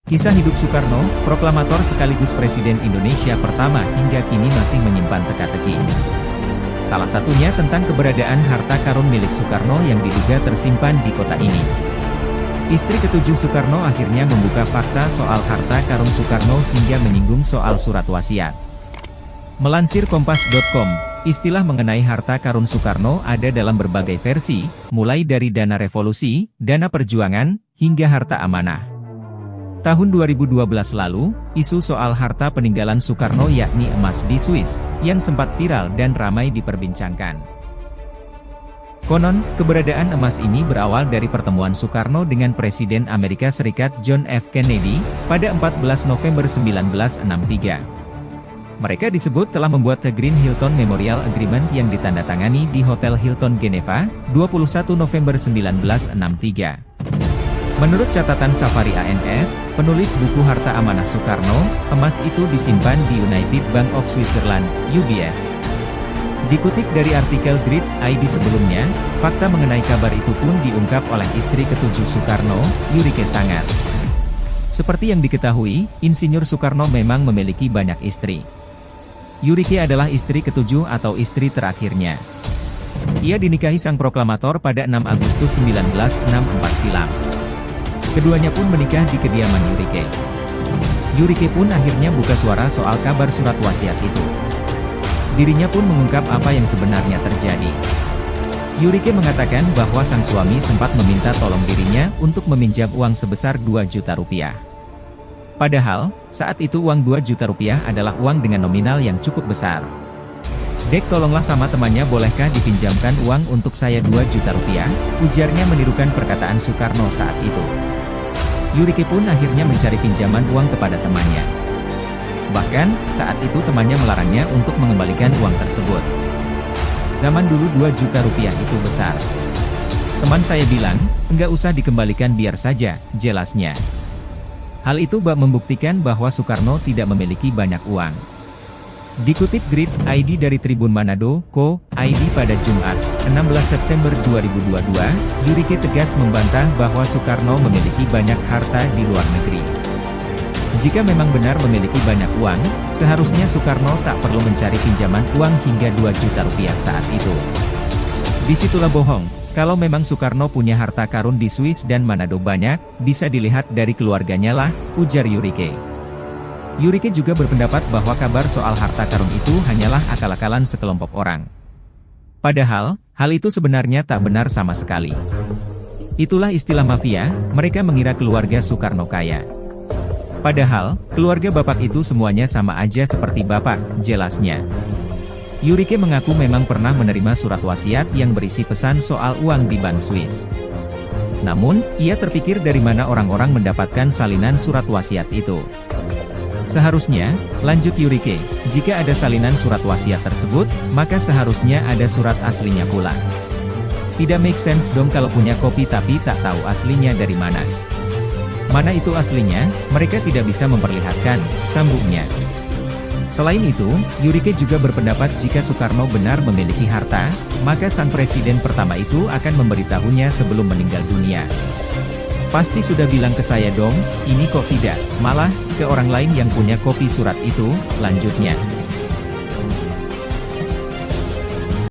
Kisah hidup Soekarno, proklamator sekaligus Presiden Indonesia pertama hingga kini masih menyimpan teka-teki. Salah satunya tentang keberadaan harta karun milik Soekarno yang diduga tersimpan di kota ini. Istri ketujuh Soekarno akhirnya membuka fakta soal harta karun Soekarno hingga menyinggung soal surat wasiat. Melansir Kompas.com, istilah mengenai harta karun Soekarno ada dalam berbagai versi, mulai dari dana revolusi, dana perjuangan, hingga harta amanah. Tahun 2012 lalu, isu soal harta peninggalan Soekarno yakni emas di Swiss, yang sempat viral dan ramai diperbincangkan. Konon, keberadaan emas ini berawal dari pertemuan Soekarno dengan Presiden Amerika Serikat John F. Kennedy, pada 14 November 1963. Mereka disebut telah membuat The Green Hilton Memorial Agreement yang ditandatangani di Hotel Hilton Geneva, 21 November 1963. Menurut catatan Safari ANS, penulis buku Harta Amanah Soekarno, emas itu disimpan di United Bank of Switzerland, UBS. Dikutip dari artikel Grid ID sebelumnya, fakta mengenai kabar itu pun diungkap oleh istri ketujuh Soekarno, Yurike Sangar. Seperti yang diketahui, Insinyur Soekarno memang memiliki banyak istri. Yurike adalah istri ketujuh atau istri terakhirnya. Ia dinikahi sang proklamator pada 6 Agustus 1964 silam. Keduanya pun menikah di kediaman Yurike. Yurike pun akhirnya buka suara soal kabar surat wasiat itu. Dirinya pun mengungkap apa yang sebenarnya terjadi. Yurike mengatakan bahwa sang suami sempat meminta tolong dirinya untuk meminjam uang sebesar 2 juta rupiah. Padahal, saat itu uang 2 juta rupiah adalah uang dengan nominal yang cukup besar. "Dek, tolonglah sama temannya, bolehkah dipinjamkan uang untuk saya 2 juta rupiah?" ujarnya menirukan perkataan Soekarno saat itu. Yurike pun akhirnya mencari pinjaman uang kepada temannya. Bahkan, saat itu temannya melarangnya untuk mengembalikan uang tersebut. Zaman dulu 2 juta rupiah itu besar. "Teman saya bilang, enggak usah dikembalikan, biar saja," jelasnya. Hal itu membuktikan bahwa Soekarno tidak memiliki banyak uang. Dikutip Grid ID dari Tribun Manado, Co.id pada Jumat, 16 September 2022, Yurike tegas membantah bahwa Soekarno memiliki banyak harta di luar negeri. Jika memang benar memiliki banyak uang, seharusnya Soekarno tak perlu mencari pinjaman uang hingga 2 juta rupiah saat itu. Disitulah bohong, kalau memang Soekarno punya harta karun di Swiss dan Manado banyak, bisa dilihat dari keluarganya lah, ujar Yurike. Yurike juga berpendapat bahwa kabar soal harta karun itu hanyalah akal-akalan sekelompok orang. Padahal, hal itu sebenarnya tak benar sama sekali. Itulah istilah mafia, mereka mengira keluarga Soekarno kaya. Padahal, keluarga bapak itu semuanya sama aja seperti bapak, jelasnya. Yurike mengaku memang pernah menerima surat wasiat yang berisi pesan soal uang di Bank Swiss. Namun, ia terpikir dari mana orang-orang mendapatkan salinan surat wasiat itu. Seharusnya, lanjut Yurike, jika ada salinan surat wasiat tersebut, maka seharusnya ada surat aslinya pula. Tidak make sense dong kalau punya kopi tapi tak tahu aslinya dari mana. Mana itu aslinya, mereka tidak bisa memperlihatkan, sambungnya. Selain itu, Yurike juga berpendapat jika Soekarno benar memiliki harta, maka sang presiden pertama itu akan memberitahunya sebelum meninggal dunia. "Pasti sudah bilang ke saya dong, ini kok tidak, malah ke orang lain yang punya kopi surat itu," lanjutnya.